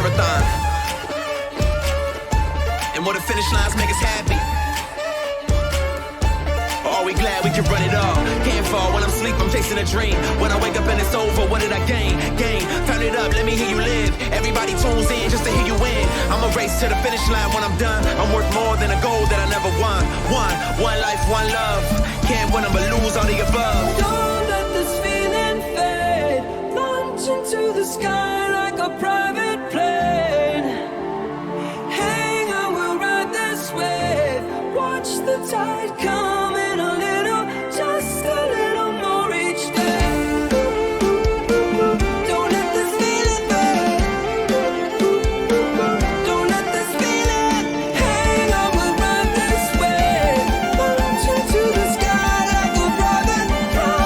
marathon. And will the finish lines make us happy? Or are we glad we can run it all? Can't fall when I'm asleep, I'm chasing a dream. When I wake up and it's over, what did I gain? Turn it up, let me hear you live. Everybody tunes in just to hear you win. I'ma race to the finish line when I'm done. I'm worth more than a goal that I never won. One life, one love. Can't win them but lose all the above. Don't let this feeling fade. Launch into the sky like a private plane. Hang on, we'll ride this wave. Watch the tide come in a little, just a little more each day. Don't let this feeling fade. Don't let this feeling hang on, we'll ride this wave. Launch into the sky like a private plane.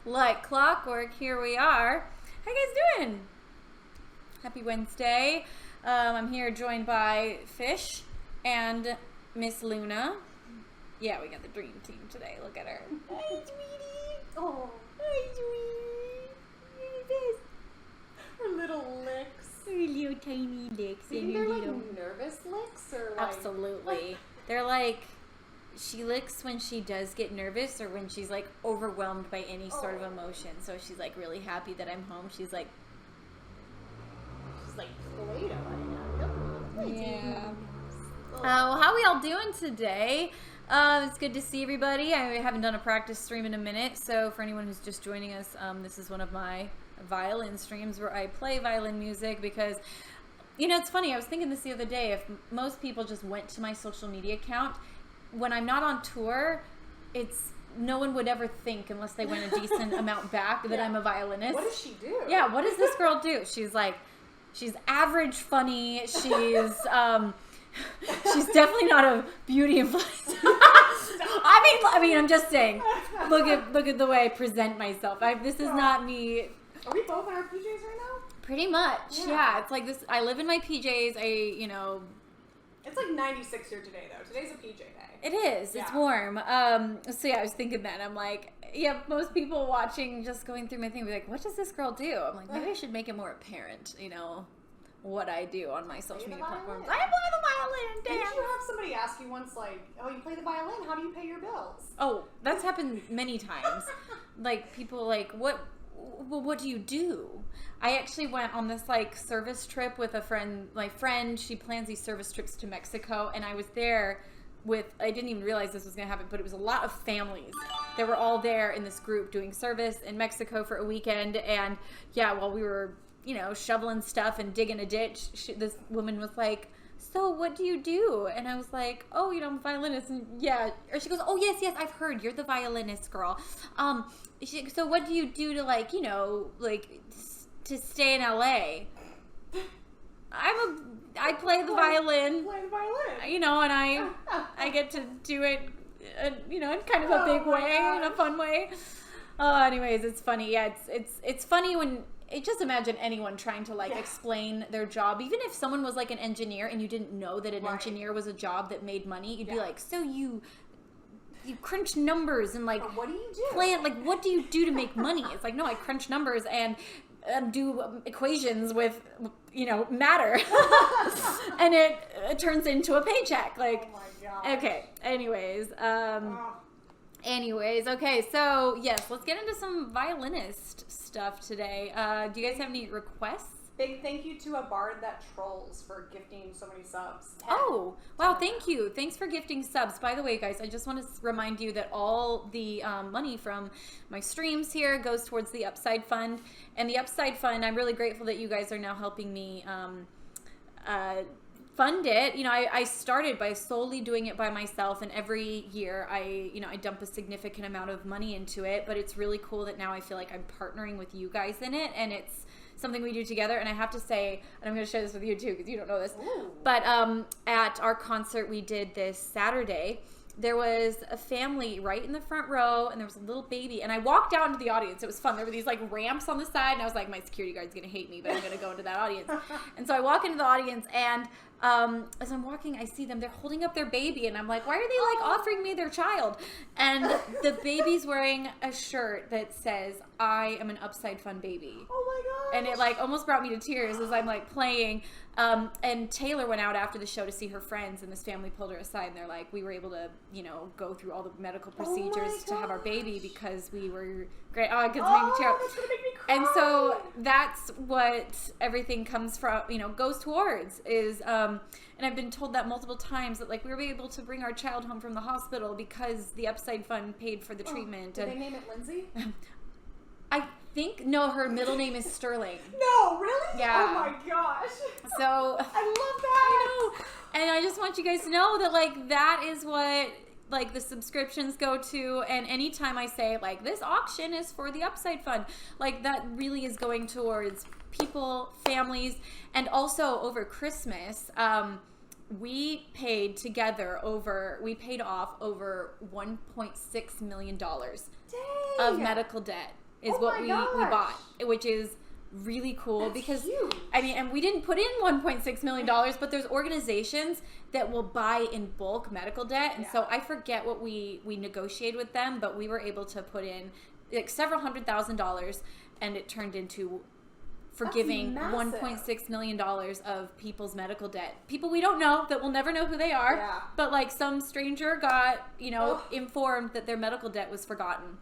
Like clockwork, here we are. How you guys doing? Happy Wednesday. I'm here joined by Fish and Miss Luna. Yeah, we got the dream team today. Look at her. Hi, sweetie. Oh, hi, sweetie. Her little licks. Her little tiny licks. Maybe they're like nervous licks or like... Absolutely. They're like, she licks when she does get nervous or when she's like overwhelmed by any sort of emotion. So she's like really happy that I'm home. She's like, y'all doing today? It's good to see everybody. I haven't done a practice stream in a minute, so for anyone who's just joining us, this is one of my violin streams where I play violin music because, you know, it's funny. I was thinking this the other day. If most people just went to my social media account, when I'm not on tour, no one would ever think, unless they went a decent amount back, that I'm a violinist. What does she do? Yeah, what does this girl do? She's average funny. She's definitely not a beauty influencer. I mean, I'm just saying. Look at the way I present myself. This is not me. Are we both in our PJs right now? Pretty much, yeah. It's like this. I live in my PJs. It's like 96 here today, though. Today's a PJ day. It is. Yeah. It's warm. So yeah, I was thinking that. I'm like, yeah, most people watching, just going through my thing, be like, what does this girl do? I'm like, maybe I should make it more apparent, what I do on my social media platforms. I play the violin, damn. Didn't you have somebody ask you once, like, oh, you play the violin, how do you pay your bills? Oh, that's happened many times. Like, people like, what do you do? I actually went on this, like, service trip with a friend. My friend, she plans these service trips to Mexico, and I was there I didn't even realize this was going to happen, but it was a lot of families that were all there in this group doing service in Mexico for a weekend. And yeah, while we were, shoveling stuff and digging a ditch, this woman was like, so what do you do? And I was like, oh, I'm a violinist. And yeah. Or she goes, oh, yes, I've heard. You're the violinist girl. So what do you do to to stay in LA? I play the violin. Play the violin. And I get to do it, in kind of a big way, in a fun way. Anyways, it's funny. Yeah, it's funny when, just imagine anyone trying to explain their job. Even if someone was like an engineer and you didn't know that an engineer was a job that made money, you'd be like, so you crunch numbers and what do you do? Plan, what do you do to make money? It's like, no, I crunch numbers and do equations with matter and it turns into a paycheck. Oh my God. Okay, anyways, okay, so yes, let's get into some violinist stuff today. Do you guys have any requests? Big thank you to a bard that trolls for gifting so many subs. 10. Oh, wow, thank you. Thanks for gifting subs. By the way, guys, I just want to remind you that all the money from my streams here goes towards the Upside Fund. And the Upside Fund, I'm really grateful that you guys are now helping me fund it. I started by solely doing it by myself, and every year I dump a significant amount of money into it, but it's really cool that now I feel like I'm partnering with you guys in it, and it's something we do together. And I have to say, and I'm going to share this with you too because you don't know this, but at our concert we did this Saturday, there was a family right in the front row, and there was a little baby, and I walked out into the audience. It was fun. There were these ramps on the side, and I was like, my security guard's gonna hate me, but I'm gonna go into that audience. And so I walk into the audience, and as I'm walking, I see them. They're holding up their baby, and I'm like, why are they offering me their child? And the baby's wearing a shirt that says, I am an Upside Fun baby. Oh my God. And it almost brought me to tears as I'm playing. And Taylor went out after the show to see her friends, and this family pulled her aside, and they're like, we were able to, go through all the medical procedures to have our baby because we were great. Oh, it's making me tear up. That's gonna make me cry. And so that's what everything comes from, goes towards is, and I've been told that multiple times that we were able to bring our child home from the hospital because the Upside Fund paid for the treatment. Did they name it Lindsey? I think, no, her middle name is Stirling. No, really? Yeah. Oh my gosh. So I love that. I know. And I just want you guys to know that that is what the subscriptions go to. And anytime I say this auction is for the Upside Fund, that really is going towards people, families, and also over Christmas. We paid off over $1.6 million of medical debt is what we bought, which is really cool. That's because huge. And we didn't put in $1.6 million, but there's organizations that will buy in bulk medical debt, and so I forget what we negotiated with them, but we were able to put in several $100,000, and it turned into forgiving $1.6 million of people's medical debt. People we don't know, that we'll never know who they are, but some stranger got, informed that their medical debt was forgotten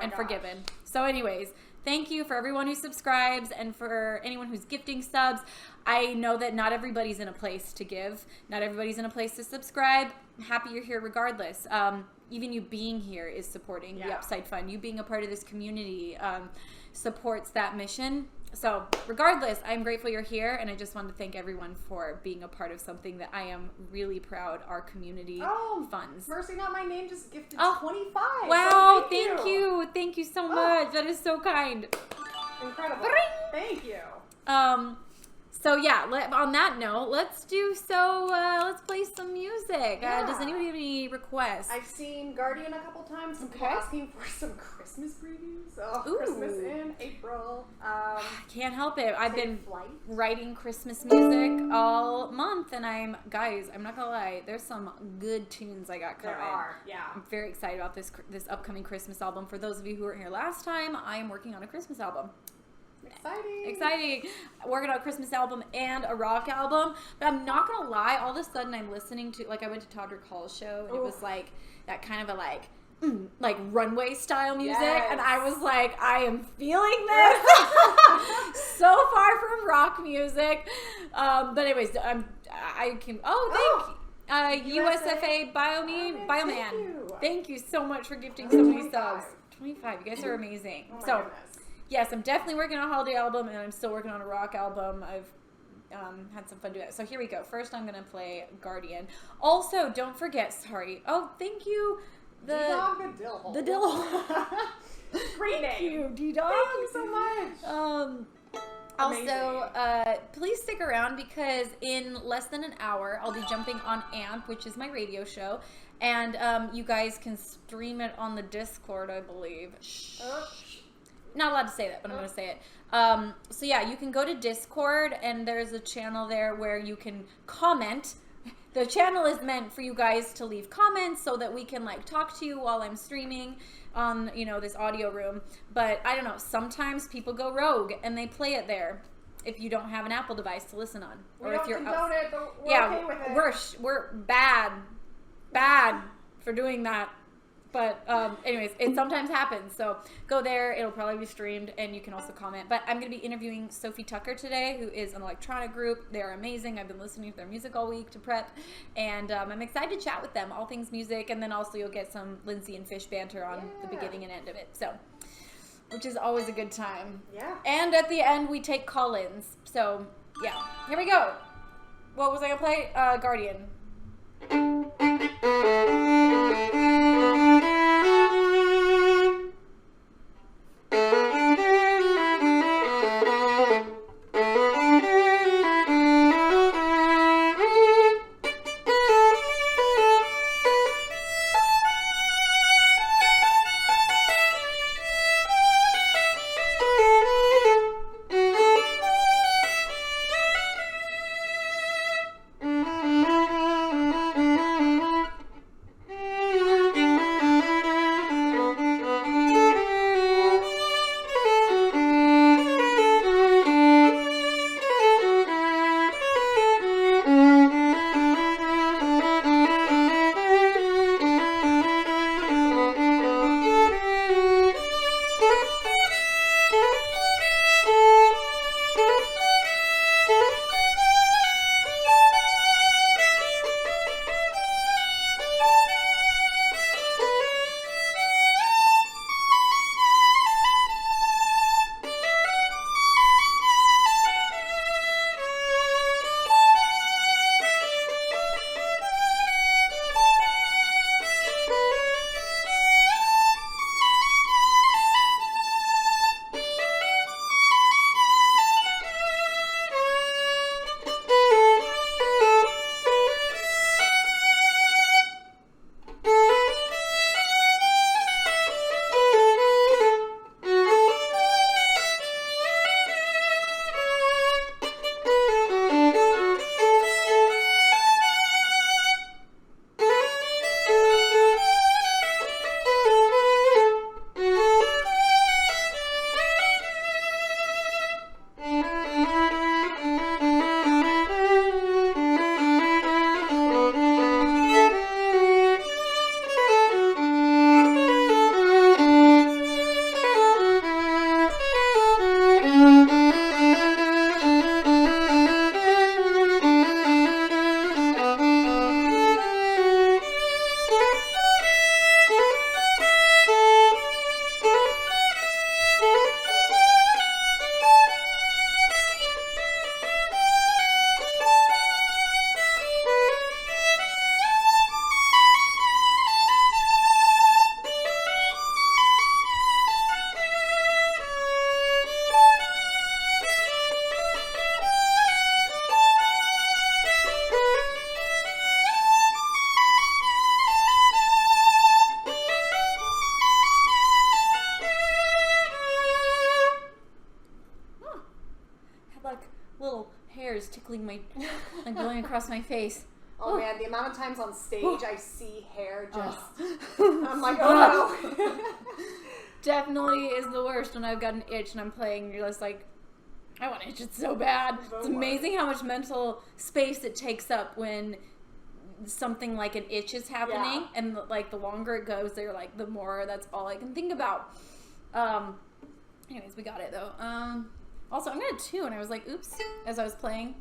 and forgiven. So anyways, thank you for everyone who subscribes and for anyone who's gifting subs. I know that not everybody's in a place to give. Not everybody's in a place to subscribe. I'm happy you're here regardless. Even you being here is supporting the Upside Fund. You being a part of this community supports that mission. So regardless, I'm grateful you're here, and I just want to thank everyone for being a part of something that I am really proud our community funds. Mercy Not My Name just gifted 25. Wow, So thank you. Thank you so much. That is so kind. Incredible. Thank you. So yeah, on that note, let's play some music. Does anybody have any requests? I've seen Guardian a couple times. Some people asking for some Christmas previews. Ooh. Christmas in April. Can't help it. I've been writing Christmas music all month, and I'm not gonna lie, there's some good tunes I got coming. There are, yeah. I'm very excited about this upcoming Christmas album. For those of you who weren't here last time, I am working on a Christmas album. Exciting. Working on a Christmas album and a rock album. But I'm not gonna lie, all of a sudden I'm listening to, like, I went to Todrick Hall's show, and it was like that kind of a like runway style music, and I was like, I am feeling this. So far from rock music. But anyways, USFA Bioman. Thank you so much for gifting so many subs. 25. You guys are amazing. Goodness. Yes, I'm definitely working on a holiday album, and I'm still working on a rock album. I've had some fun doing that. So here we go. First, I'm going to play Guardian. Also, don't forget, sorry. Oh, thank you. The Dill. Great name. Thank you, D-Dog. Thank you so much. Also, please stick around, because in less than an hour, I'll be jumping on AMP, which is my radio show. And you guys can stream it on the Discord, I believe. Not allowed to say that, but I'm going to say it. So yeah, you can go to Discord, and there's a channel there where you can comment. The channel is meant for you guys to leave comments so that we can talk to you while I'm streaming on, this audio room. But I don't know, sometimes people go rogue and they play it there if you don't have an Apple device to listen on. Or if you're okay with it. We're bad for doing that. But anyways, it sometimes happens. So go there. It'll probably be streamed, and you can also comment. But I'm going to be interviewing Sophie Tucker today, who is an electronic group. They're amazing. I've been listening to their music all week to prep. And I'm excited to chat with them, all things music. And then also you'll get some Lindsey and Fish banter on the beginning and end of it. So, which is always a good time. Yeah. And at the end, we take call-ins. So, yeah. Here we go. What was I going to play? Guardian. hair is tickling my, like going across my face. Oh Ooh. man, the amount of times on stage I see hair just, Oh. I'm like, oh no. Definitely is the worst when I've got an itch and I'm playing and you're just like, I want to itch it so bad. It's amazing how much mental space it takes up when something like an itch is happening, and like the longer it goes, they're like the more that's all I can think about. Anyways, we got it though. Also, I'm gonna tune. I was like, oops, as I was playing.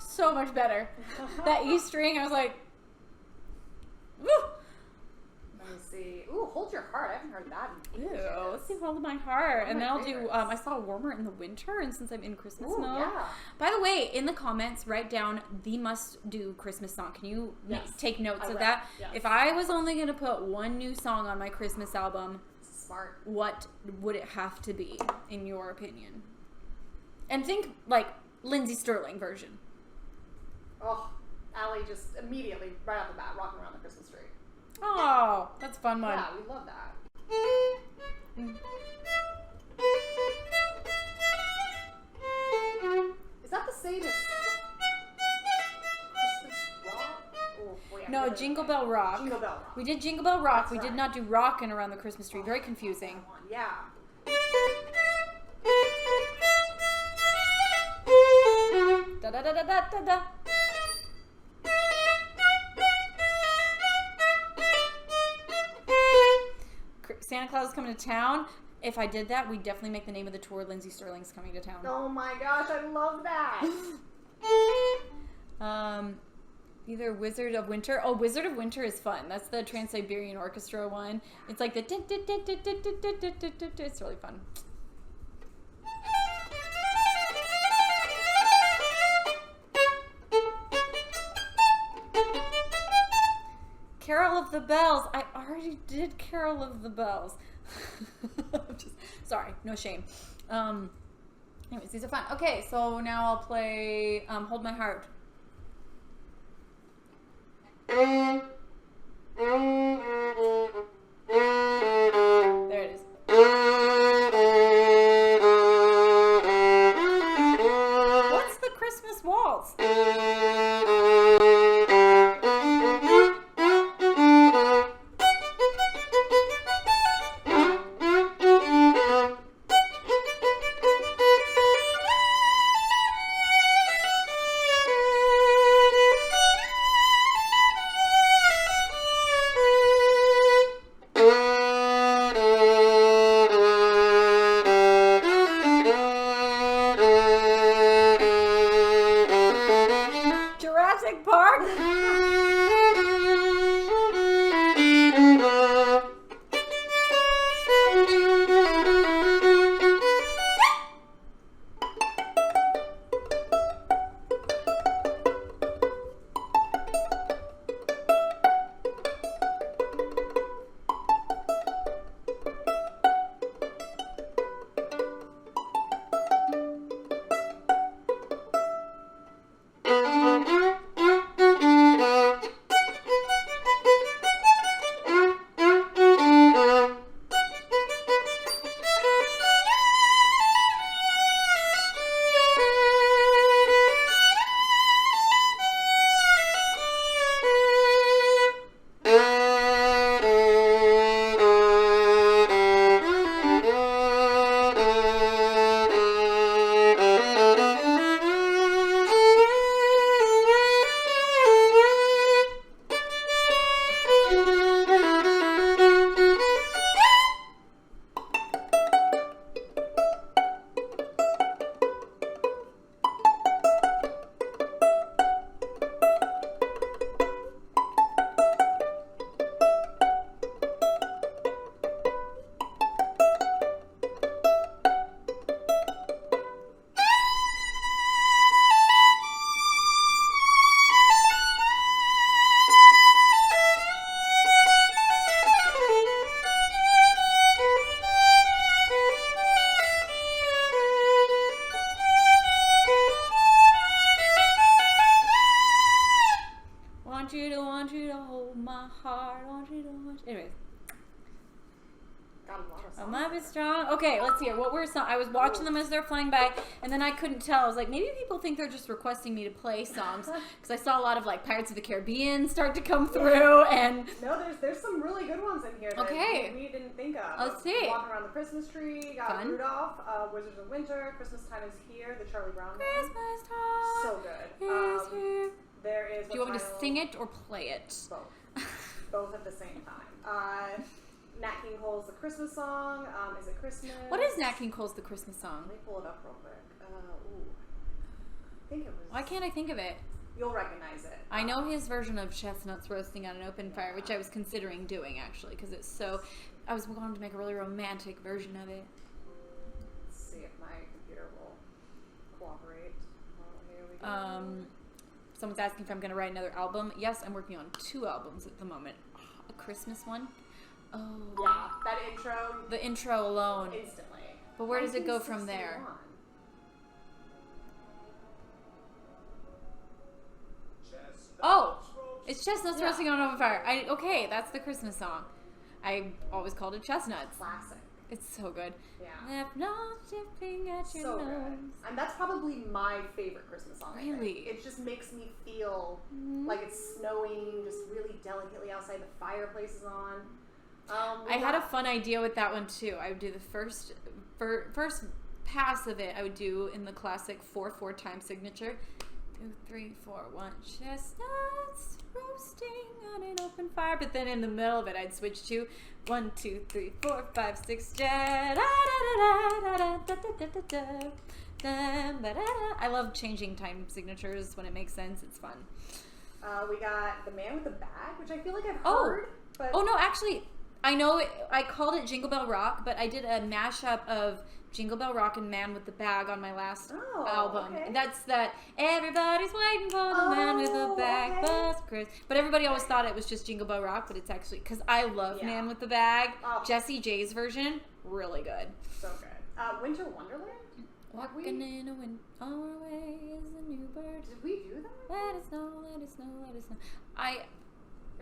So much better. That E string, I was like, woo. Let me see. Ooh, Hold Your Heart. I haven't heard that in ages. Ew, let's see Hold My Heart. And then I'll do, favorites. I saw Warmer in the Winter, and since I'm in Christmas Ooh, mode. yeah. By the way, in the comments, write down the must-do Christmas song. Can you Yes, take notes I of will. that? Yes. If I was only going to put one new song on my Christmas album, Smart. what would it have to be, in your opinion? And think, like, Lindsey Stirling version. Oh, Allie just immediately, right off the bat, rocking around the Christmas tree. Oh, that's a fun one. Yeah, we love that. Is that the same as Christmas Rock? Oh, wait, No, Jingle Bell Rock. Jingle Bell Rock. We did Jingle Bell Rock. That's We did right. not do Rockin' Around the Christmas Tree. Very confusing. Yeah. Da da da da da da da. Santa Claus is coming to town. If I did that, we'd definitely make the name of the tour Lindsey Stirling's Coming to Town. Oh my gosh, I love that. Either Wizard of Winter. Oh, Wizard of Winter is fun. That's the Trans-Siberian Orchestra one. It's like the... It's really fun. Carol of the Bells. I already did Carol of the Bells. Sorry, no shame. Anyways, these are fun. Okay, so now I'll play Hold My Heart. There it is. What's the Christmas waltz? hold my heart. Anyways. Got a lot of songs. Love is strong. Okay, let's hear. What were some? I was watching them as they're flying by, and then I couldn't tell. I was like, maybe people think they're just requesting me to play songs because I saw a lot of like Pirates of the Caribbean start to come through, and No, there's some really good ones in here that Okay. we didn't think of. Let's see. Walking Around the Christmas Tree, got Fun. Rudolph, Wizards of Winter, Christmas Time is Here, the Charlie Brown one. Christmas time So good. is here. There is. Do you want me to sing it or play it? Both at the same time. Nat King Cole's The Christmas Song. Is It Christmas? What is Nat King Cole's The Christmas Song? Let me pull it up real quick. I think it was. Why can't I think of it? You'll recognize it. I know his version of chestnuts roasting on an open fire, which I was considering doing actually, because it's so. I was going to make a really romantic version of it. Let's see if my computer will cooperate. Here we go. Someone's asking if I'm going to write another album. Yes, I'm working on 2 albums at the moment. A Christmas one. Oh. Yeah, that intro. The intro alone. Instantly. But where does it go from there? 1961. Oh, it's chestnuts roasting on an open fire. Okay, that's the Christmas song. I always called it chestnuts. Classic. It's so good. Yeah. Left nose dipping at your So nose. good. And that's probably my favorite Christmas song. I think. Really? It just makes me feel like it's snowing, just really delicately outside. The fireplace is on. I had a fun idea with that one too. I would do the first pass of it. I would do in the classic 4/4 time signature. 2, 3, 4, 1. Chestnuts roasting on an open fire. But then in the middle of it, I'd switch to 1, 2, 3, 4, 5, 6. I love changing time signatures when it makes sense. It's fun. We got The Man with the Bag, which I feel like I've Oh. heard. But Oh no, actually, I know I called it Jingle Bell Rock, but I did a mashup of Jingle Bell Rock and Man with the Bag on my last album. Okay. That's that everybody's waiting for the man with the bag, okay. Chris. But everybody always thought it was just Jingle Bell Rock, but it's actually because I love Man with the Bag. Oh. Jessie J's version, really good. So good. Winter Wonderland? Walking in a wind, on our way is a new bird. Did we do that? Let it snow, let it snow, let it snow.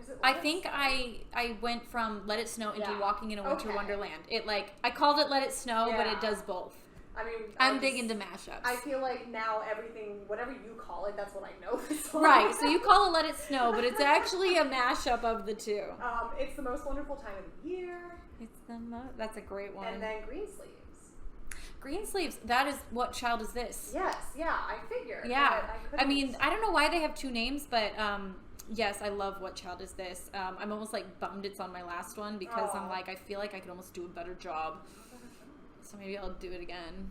Is it I Let It think Snow? I went from Let It Snow into Yeah. Walking in a Winter Okay. Wonderland. It I called it Let It Snow, but Yeah. it does both. I mean, I'm big into mashups. I feel like now everything, whatever you call it, that's what I know the song. Right, so you call it Let It Snow, but it's actually a mashup of the two. It's the most wonderful time of the year. That's a great one. And then Green Sleeves. Green Sleeves, that is What Child Is This? Yes, yeah, I figured. Yeah. but I mean, I don't know why they have 2 names, but yes, I love What Child Is This. I'm almost like bummed it's on my last one because I'm like, I feel like I could almost do a better job. So maybe I'll do it again.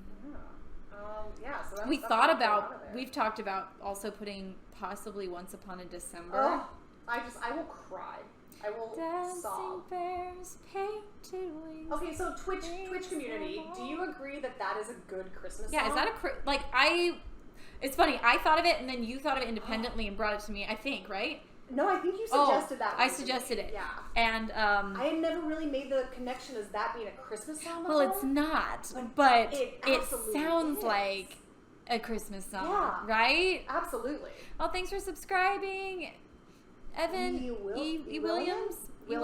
Yeah, so that's, We that's thought what I got out about, of it. we've talked about also putting possibly Once Upon a December. Oh, I will cry. I will Dancing sob. bears, painted wings. Okay, so Twitch community, do you agree that that is a good Christmas Yeah, song? is that it's funny, I thought of it and then you thought of it independently and brought it to me, I think, right? No, I think you suggested that one I to me. suggested it. Yeah. And, I had never really made the connection as that being a Christmas song before. well, it's not, but it it absolutely sounds is. like a Christmas song, Yeah. right? Absolutely. Oh, thanks for subscribing, Evan E. Williams. E. William? E.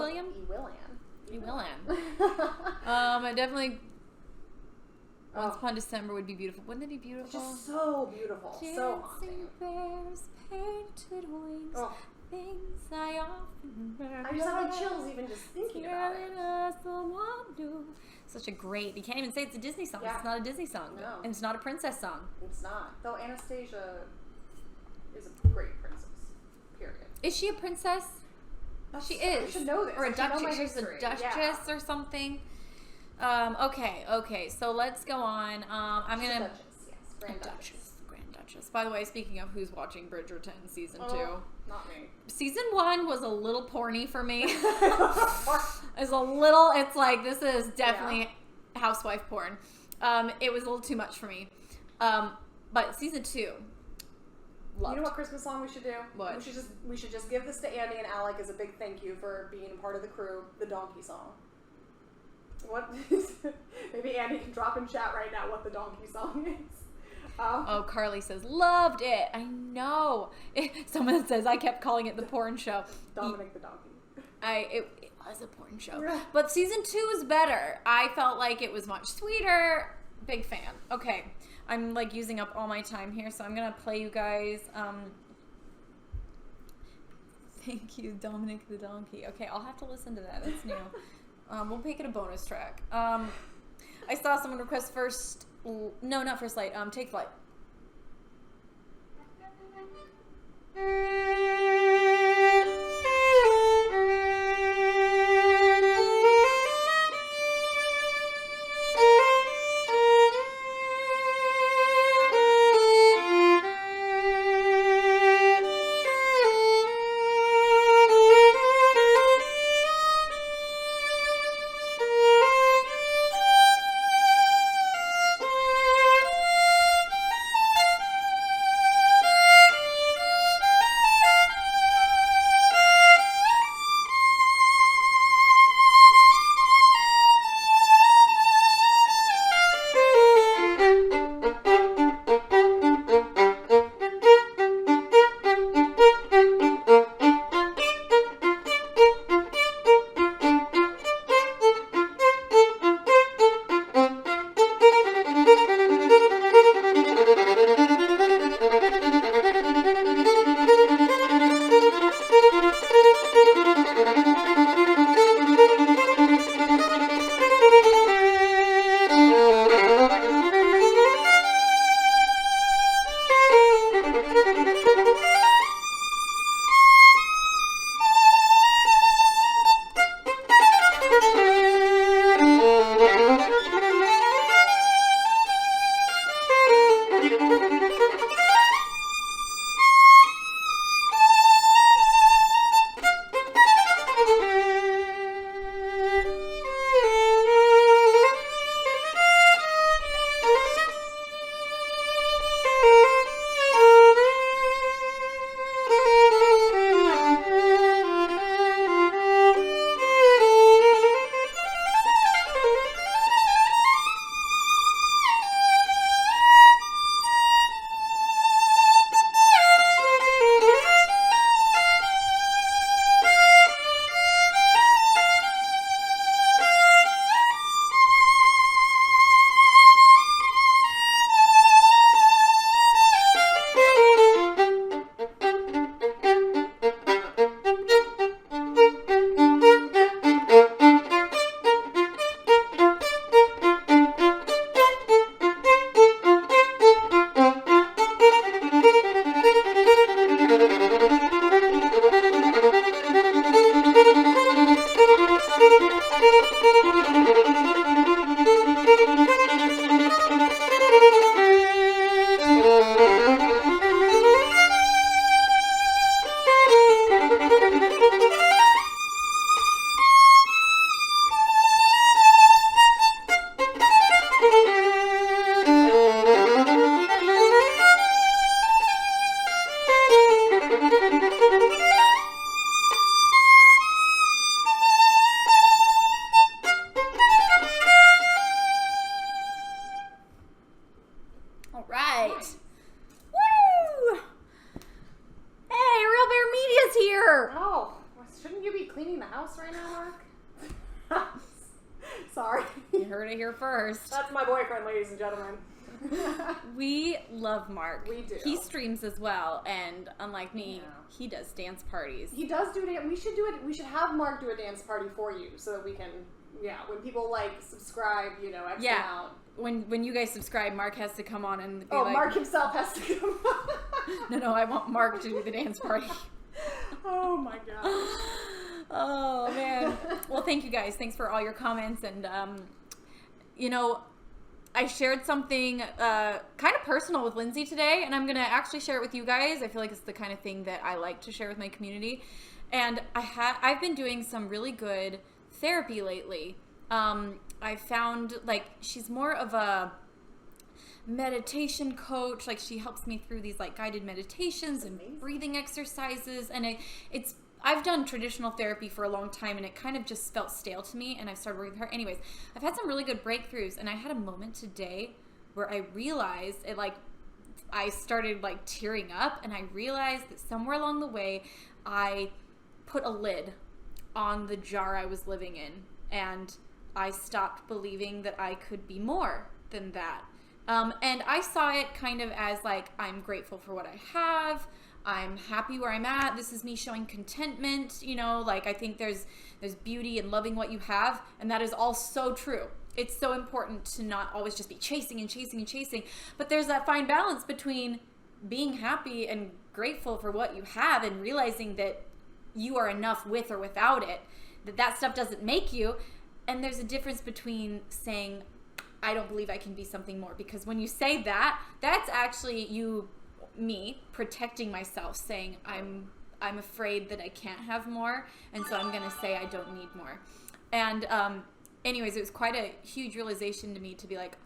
William. I definitely. Once Upon December would be beautiful. Wouldn't it be beautiful? Just so beautiful. So haunting. Dancing bears, painted wings, Oh. things I often heard. I just have like chills even just thinking about it. Such a great. You can't even say it's a Disney song. Yeah. It's not a Disney song. No. And it's not a princess song. It's not. Though Anastasia is a great princess. Period. Is she a princess? She I is. should know this. Or I a should know my duchess. She's a history. duchess or something. Okay. So let's go on. I'm She's a gonna. duchess, yes. Grand Duchess. Grand Duchess. By the way, speaking of who's watching Bridgerton season 2, Not me. season 1 was a little porny for me. It's like this is definitely housewife porn. It was a little too much for me. But season 2, loved. You know what Christmas song we should do? What? We should just give this to Andy and Alec as a big thank you for being a part of the crew. The donkey song. What? Maybe Andy can drop in chat right now what the donkey song is. Oh, Carly says, loved it. I know. Someone says, I kept calling it the porn show. Dominic the Donkey. It was a porn show. But season 2 is better. I felt like it was much sweeter. Big fan. Okay. I'm like using up all my time here, so I'm going to play you guys. Thank you, Dominic the Donkey. Okay, I'll have to listen to that. That's new. We'll make it a bonus track. I saw someone request not First Light, Take Flight. heard it here first. That's my boyfriend, ladies and gentlemen. We love Mark. We do. He streams as well, and unlike me, he does dance parties. He does do it. We should do it. We should have Mark do a dance party for you, so that we can. Yeah, when people like subscribe, you know, X amount. When you guys subscribe, Mark has to come on and be like, Mark himself has to come on. No, I want Mark to do the dance party. Oh my gosh. Oh man. Well, thank you guys. Thanks for all your comments, and you know, I shared something kind of personal with Lindsay today, and I'm gonna actually share it with you guys. I feel like it's the kind of thing that I like to share with my community, and I've been doing some really good therapy lately. I found, like, she's more of a meditation coach. Like, she helps me through these like guided meditations and breathing exercises, and I've done traditional therapy for a long time, and it kind of just felt stale to me, and I started working with her. Anyways, I've had some really good breakthroughs, and I had a moment today where I realized it, like, I started like tearing up, and I realized that somewhere along the way I put a lid on the jar I was living in, and I stopped believing that I could be more than that. And I saw it kind of as like, I'm grateful for what I have. I'm happy where I'm at. This is me showing contentment, you know, like I think there's beauty in loving what you have, and that is all so true. It's so important to not always just be chasing and chasing and chasing, but there's that fine balance between being happy and grateful for what you have and realizing that you are enough with or without it, that stuff doesn't make you. And there's a difference between saying, I don't believe I can be something more, because when you say that, that's actually me protecting myself, saying I'm afraid that I can't have more, and so I'm going to say I don't need more. And anyways, it was quite a huge realization to me to be like,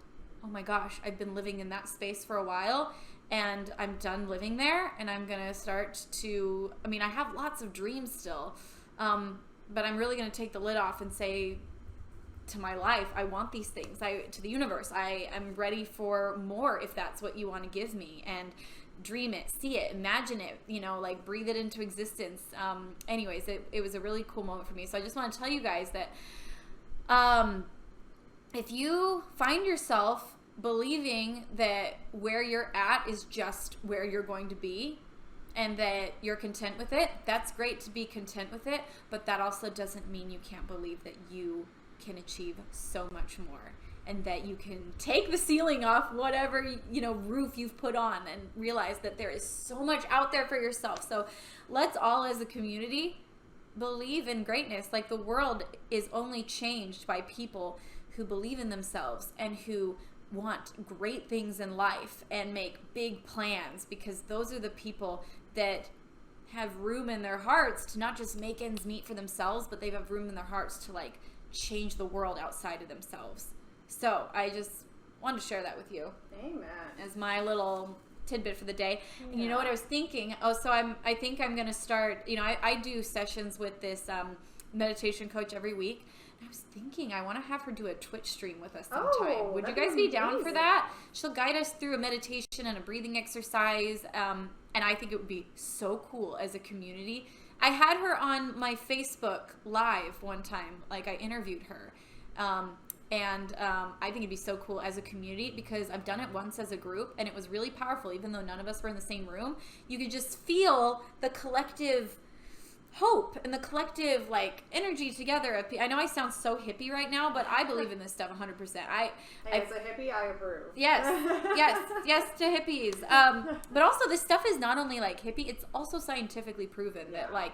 oh my gosh, I've been living in that space for a while, and I'm done living there, and I'm going to start to, I mean, I have lots of dreams still, but I'm really going to take the lid off and say to my life, I want these things. To the universe, I am ready for more if that's what you want to give me, and dream it, see it, imagine it, you know, like breathe it into existence. Anyways, it was a really cool moment for me. So I just want to tell you guys that if you find yourself believing that where you're at is just where you're going to be, and that you're content with it, that's great to be content with it, but that also doesn't mean you can't believe that you can achieve so much more, and that you can take the ceiling off whatever, you know, roof you've put on, and realize that there is so much out there for yourself. So let's all as a community believe in greatness. Like, the world is only changed by people who believe in themselves and who want great things in life and make big plans, because those are the people that have room in their hearts to not just make ends meet for themselves, but they have room in their hearts to like change the world outside of themselves. So I just wanted to share that with you. Amen. As my little tidbit for the day. Yeah. And you know what I was thinking? Oh, so I think I'm going to start, you know, I do sessions with this meditation coach every week. And I was thinking I want to have her do a Twitch stream with us sometime. Oh, would you guys be down for that? She'll guide us through a meditation and a breathing exercise. And I think it would be so cool as a community. I had her on my Facebook Live one time. Like, I interviewed her. And I think it'd be so cool as a community, because I've done it once as a group, and it was really powerful. Even though none of us were in the same room, you could just feel the collective hope and the collective like energy together. I know I sound so hippie right now, but I believe in this stuff 100%. As a hippie, I approve. Yes to hippies. But also, this stuff is not only like hippie; it's also scientifically proven that like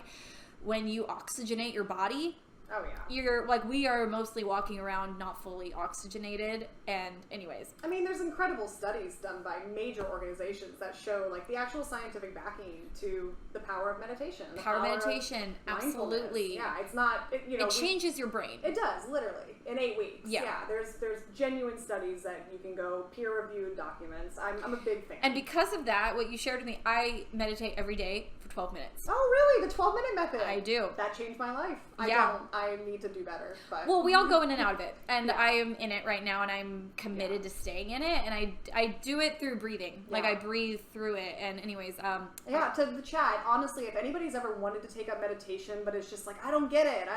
when you oxygenate your body, oh yeah, you're like, we are mostly walking around not fully oxygenated. And anyways, I mean, there's incredible studies done by major organizations that show like the actual scientific backing to the power of meditation. The power of meditation, absolutely. Yeah, it's not, it changes your brain. It does, literally, in 8 weeks. Yeah. There's genuine studies that you can go peer-reviewed documents. I'm a big fan. And because of that, what you shared with me, I meditate every day for 12 minutes. Oh, really? The 12-minute method? I do. That changed my life. I need to do better. But well, we all go in and out of it, and I am in it right now, and I'm committed to staying in it, and I do it through breathing. Like, I breathe through it. And anyways, to the chat, honestly, if anybody's ever wanted to take up meditation, but it's just like, I don't get it,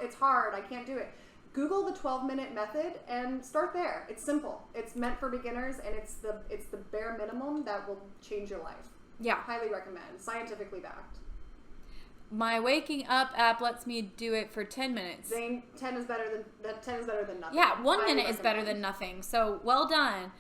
it's hard, I can't do it, Google the 12-minute method and start there. It's simple. It's meant for beginners, and it's the bare minimum that will change your life. Yeah, highly recommend. Scientifically backed. My waking up app lets me do it for 10 minutes. Zane, 10 is better than nothing. Yeah, 1 minute is better than nothing. So well done.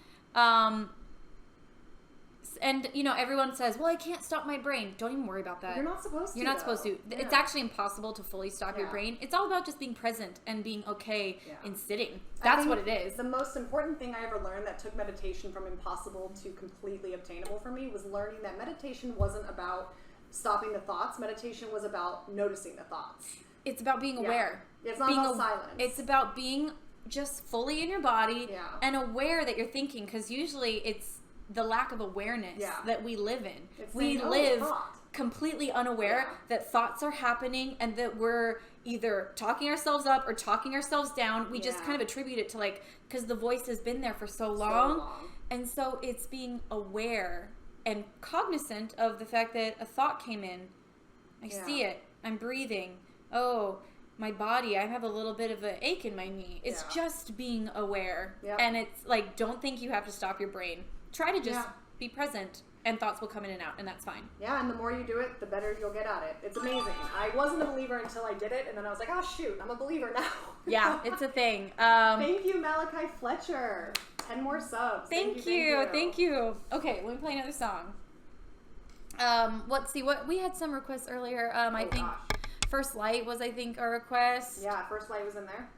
And you know, everyone says, well, I can't stop my brain. Don't even worry about that. You're not supposed to. You're not supposed to. Yeah. It's actually impossible to fully stop your brain. It's all about just being present and being okay in sitting. That's what it is. The most important thing I ever learned that took meditation from impossible to completely obtainable for me was learning that meditation wasn't about stopping the thoughts. Meditation was about noticing the thoughts. It's about being aware. It's not about silence. It's about being just fully in your body and aware that you're thinking, because usually it's the lack of awareness that we live in. We live completely unaware that thoughts are happening, and that we're either talking ourselves up or talking ourselves down. We just kind of attribute it to like, because the voice has been there for so long. And so it's being aware and cognizant of the fact that a thought came in. I see it. I'm breathing. Oh, my body, I have a little bit of an ache in my knee. It's just being aware. Yep. And it's like, don't think you have to stop your brain. Try to just be present, and thoughts will come in and out, and that's fine. Yeah, and the more you do it, the better you'll get at it. It's amazing. I wasn't a believer until I did it, and then I was like, oh, shoot, I'm a believer now. Yeah, it's a thing. Thank you, Malachi Fletcher. 10 more subs. Thank you. Okay, let me play another song. Let's see, what we had some requests earlier. I think gosh. First Light was, I think, a request. Yeah, First Light was in there.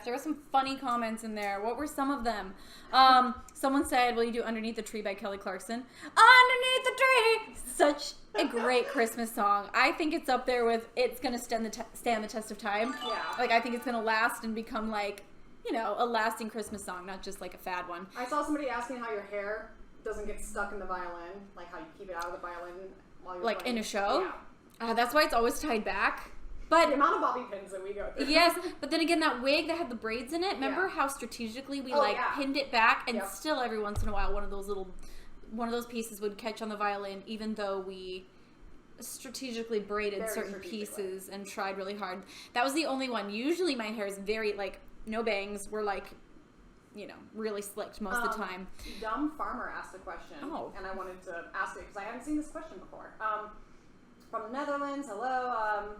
There were some funny comments in there. What were some of them? Someone said, will you do Underneath the Tree by Kelly Clarkson? Underneath the Tree! Such a great Christmas song. I think it's up there with, it's going to stand the test of time. Yeah. Like, I think it's going to last and become like, you know, a lasting Christmas song, not just like a fad one. I saw somebody asking how your hair doesn't get stuck in the violin, like how you keep it out of the violin while you're Like playing. in a show? Yeah. That's why it's always tied back. But The amount of bobby pins that we go through. yes, but then again, that wig that had the braids in it, remember how strategically we pinned it back, and still every once in a while one of those pieces would catch on the violin, even though we strategically braided certain pieces and tried really hard. That was the only one. Usually my hair is very, like, no bangs. We're like, you know, really slicked most of the time. Dumb Farmer asked a question, and I wanted to ask it because I haven't seen this question before. From the Netherlands, hello.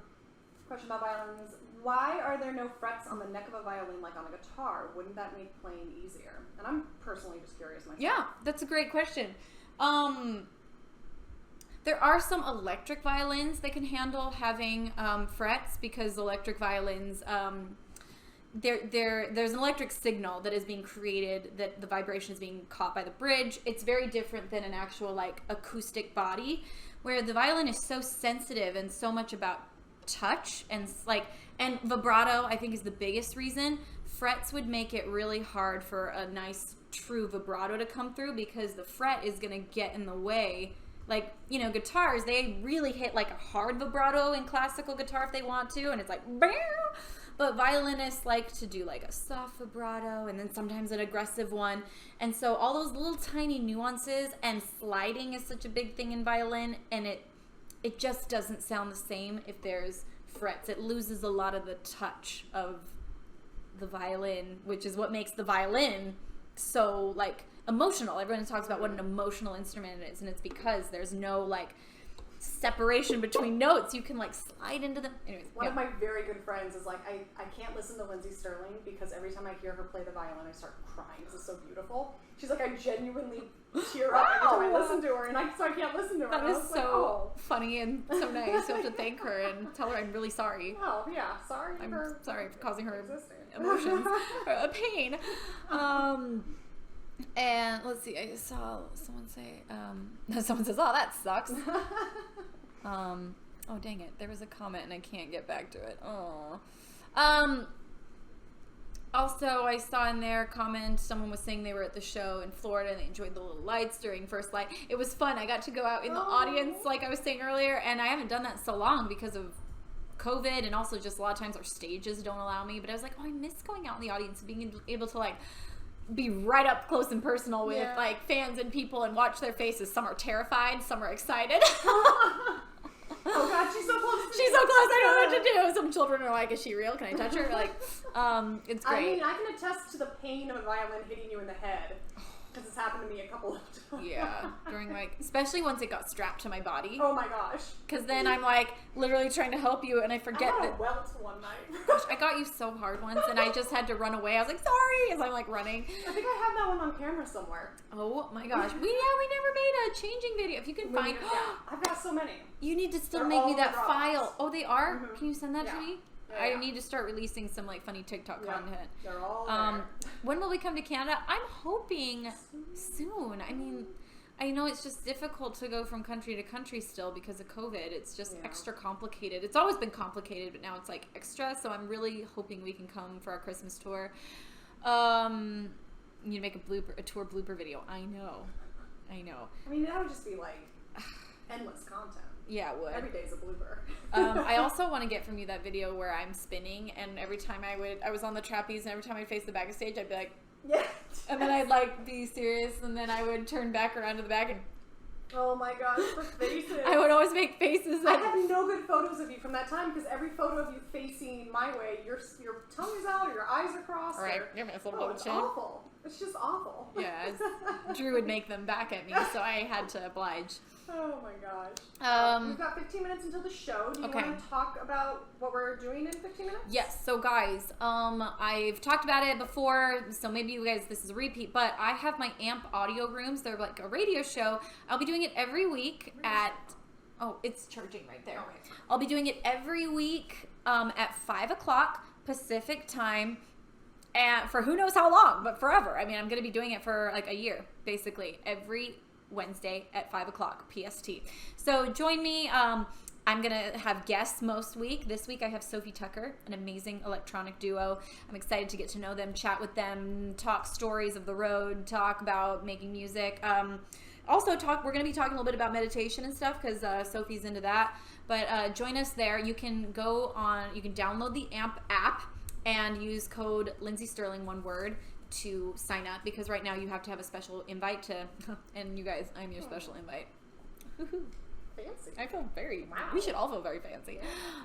Question about violins. Why are there no frets on the neck of a violin like on a guitar? Wouldn't that make playing easier? And I'm personally just curious myself. Yeah, that's a great question. There are some electric violins that can handle having frets, because electric violins, there's an electric signal that is being created, that the vibration is being caught by the bridge. It's very different than an actual like acoustic body, where the violin is so sensitive and so much about touch and vibrato. I think is the biggest reason. Frets would make it really hard for a nice true vibrato to come through, because the fret is going to get in the way. Like, you know, guitars, they really hit like a hard vibrato in classical guitar if they want to, and it's like Bow! But violinists like to do like a soft vibrato and then sometimes an aggressive one. And so all those little tiny nuances, and sliding is such a big thing in violin, and it just doesn't sound the same if there's frets. It loses a lot of the touch of the violin, which is what makes the violin so like emotional. Everyone talks about what an emotional instrument it is, and it's because there's no like separation between notes. You can like slide into them. Anyways, one of my very good friends is like, I can't listen to Lindsey Stirling because every time I hear her play the violin, I start crying because it's so beautiful. She's like, I genuinely tear up every time I listen to her, and so I can't listen to her. That is so funny and so nice. You have to thank her and tell her I'm really sorry. Oh yeah, sorry. I'm sorry for causing her existing. emotions, or pain. And let's see, I saw someone say, someone says, oh, that sucks. Oh, dang it. There was a comment and I can't get back to it. Oh. Also, I saw in their comment, someone was saying they were at the show in Florida and they enjoyed the little lights during first light. It was fun. I got to go out in the audience, like I was saying earlier, and I haven't done that so long because of COVID, and also just a lot of times our stages don't allow me. But I was like, oh, I miss going out in the audience and being able to like be right up close and personal with like fans and people and watch their faces. Some are terrified, some are excited. Oh God, she's so close. She's so close. I don't know what to do. Some children are like, "Is she real? Can I touch her?" Like, it's great. I mean, I can attest to the pain of a violin hitting you in the head, because it's happened to me a couple of times. Yeah, during like, especially once it got strapped to my body. Oh my gosh. Because then I'm like literally trying to help you, and I forget I that. had a welt one night. Gosh, I got you so hard once, and I just had to run away. I was like, sorry, as I'm like running. I think I have that one on camera somewhere. Oh my gosh, we never made a changing video. If you can find, I've got so many. You need to still They're make me all that raw. file. Oh, they are? Mhm. Can you send that to me? Yeah, I need to start releasing some like funny TikTok content. They're all there. When will we come to Canada? I'm hoping soon. I mean, I know it's just difficult to go from country to country still because of COVID. It's just extra complicated. It's always been complicated, but now it's like extra. So I'm really hoping we can come for our Christmas tour. You need to make a tour blooper video. I know. I mean, that would just be like endless content. Yeah, it would. Every day's a blooper. I also want to get from you that video where I'm spinning, and every time I was on the trapeze, and every time I'd face the back of stage, I'd be like, yeah. and then I'd like be serious, and then I would turn back around to the back, and oh my gosh, the faces. I would always make faces. I have no good photos of you from that time, because every photo of you facing my way, your tongue is out, or your eyes are crossed. Right, or, give me a oh, little it's chin. awful. It's just awful. Yeah, Drew would make them back at me, so I had to oblige. Oh my gosh. We've got 15 minutes until the show. Do you want to talk about what we're doing in 15 minutes? Yes. So guys, I've talked about it before, so maybe you guys, this is a repeat, but I have my AMP audio rooms. They're like a radio show. I'll be doing it every week at, oh, it's charging right there. Okay. I'll be doing it every week at 5 o'clock Pacific time. And for who knows how long, but forever. I mean, I'm going to be doing it for like a year, basically, every Wednesday at 5 o'clock PST. So join me. I'm going to have guests most week. This week I have Sophie Tucker, an amazing electronic duo. I'm excited to get to know them, chat with them, talk stories of the road, talk about making music. Also we're going to be talking a little bit about meditation and stuff because Sophie's into that. But join us there. You can you can download the AMP app and use code Lindsey Stirling, one word, to sign up, because right now you have to have a special invite to, and you guys, I'm your special invite. Fancy. I feel very, wow. We should all feel very fancy.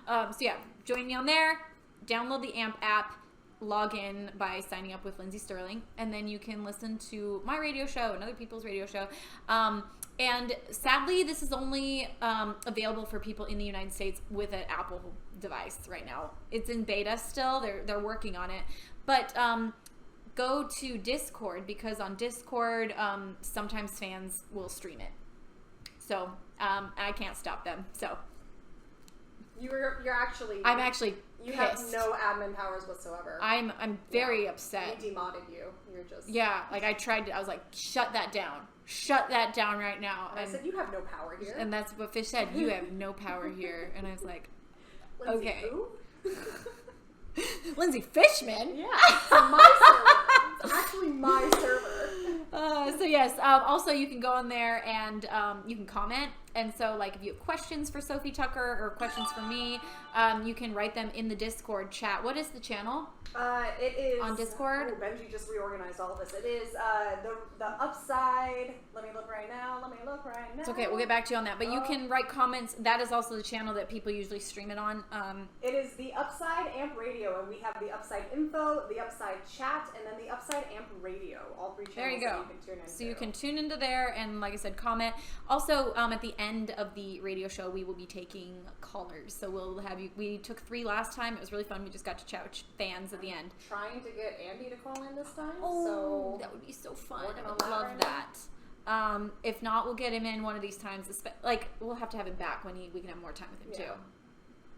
So yeah, join me on there, download the AMP app, log in by signing up with Lindsey Stirling, and then you can listen to my radio show and other people's radio show. And sadly, this is only available for people in the United States with an Apple device right now. It's in beta still. They're working on it. But go to Discord, because on Discord, sometimes fans will stream it. So I can't stop them. So You're actually... I'm actually You have no admin powers whatsoever. I'm very upset. We demodded you. You're just... Yeah, like I tried to, I was like, shut that down. Shut that down right now. And I said, you have no power here. And that's what Fish said. You have no power here. And I was like, Lindsay, okay. Who? Lindsay Fishman? Yeah, it's my server. It's actually my server. So yes, also you can go on there and you can comment. And so like if you have questions for Sophie Tucker or questions for me, you can write them in the Discord chat. What is the channel? It is on Discord. Oh, Benji just reorganized all of this. It is the upside. Let me look right now. It's okay. We'll get back to you on that. But you can write comments. That is also the channel that people usually stream it on. It is the Upside Amp Radio, and we have the Upside Info, the Upside Chat, and then the Upside Amp Radio. All three channels. There you go. That you can tune into. So you can tune into there, and like I said, comment. Also, at the end of the radio show, we will be taking callers. So we'll have you. We took 3 last time. It was really fun. We just got to chat with fans at the end. Trying to get Andy to call in this time. Oh, so that would be so fun. working I on would that love right that. If not, we'll get him in one of these times. Like we'll have to have him back when we can have more time with him too.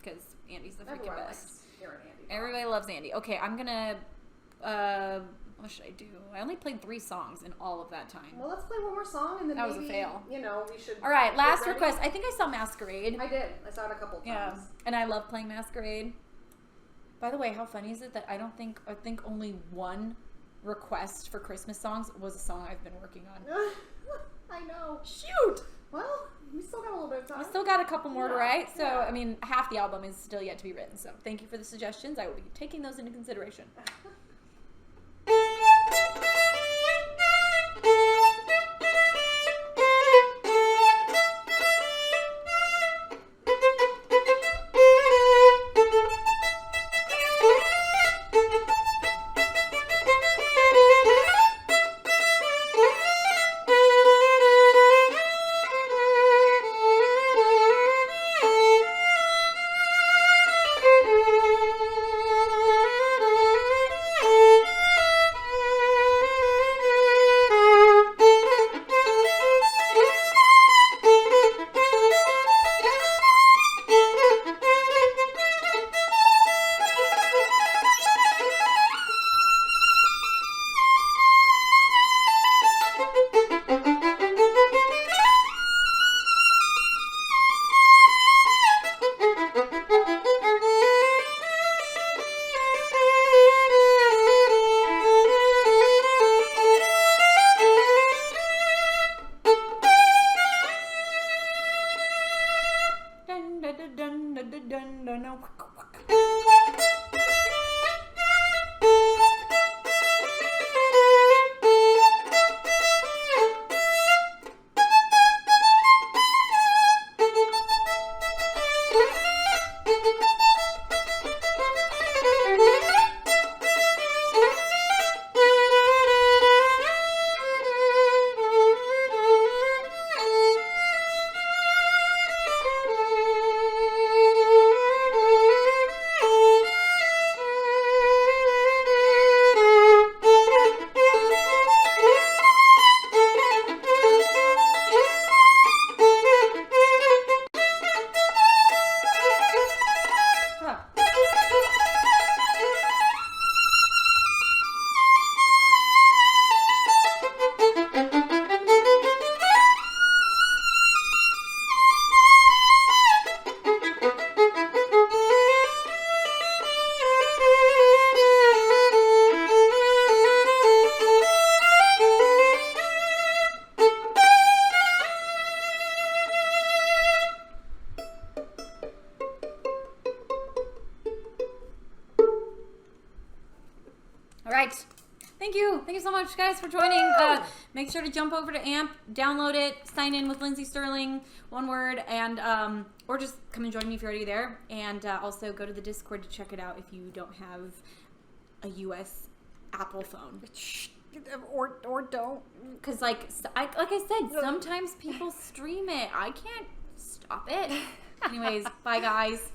Because Andy's the freaking Everyone best. likes hearing Andy. Everybody loves Andy. Okay, I'm gonna. What should I do? I only played 3 songs in all of that time. Well, let's play one more song, and then That was maybe, a fail. You know, we should. All right, last get ready. request. I think I saw Masquerade. I did. I saw it a couple of times. Yeah, and I love playing Masquerade. By the way, how funny is it that I think only one request for Christmas songs was a song I've been working on. I know. Shoot! Well, we still got a little bit of time. I still got a couple more to write, so yeah. I mean, half the album is still yet to be written. So thank you for the suggestions. I will be taking those into consideration. All right. Thank you. Thank you so much, guys, for joining. Make sure to jump over to AMP, download it, sign in with Lindsey Stirling, one word, and or just come and join me if you're already there. And also go to the Discord to check it out if you don't have a US Apple phone. Or don't. Because, like I said, sometimes people stream it. I can't stop it. Anyways, bye, guys.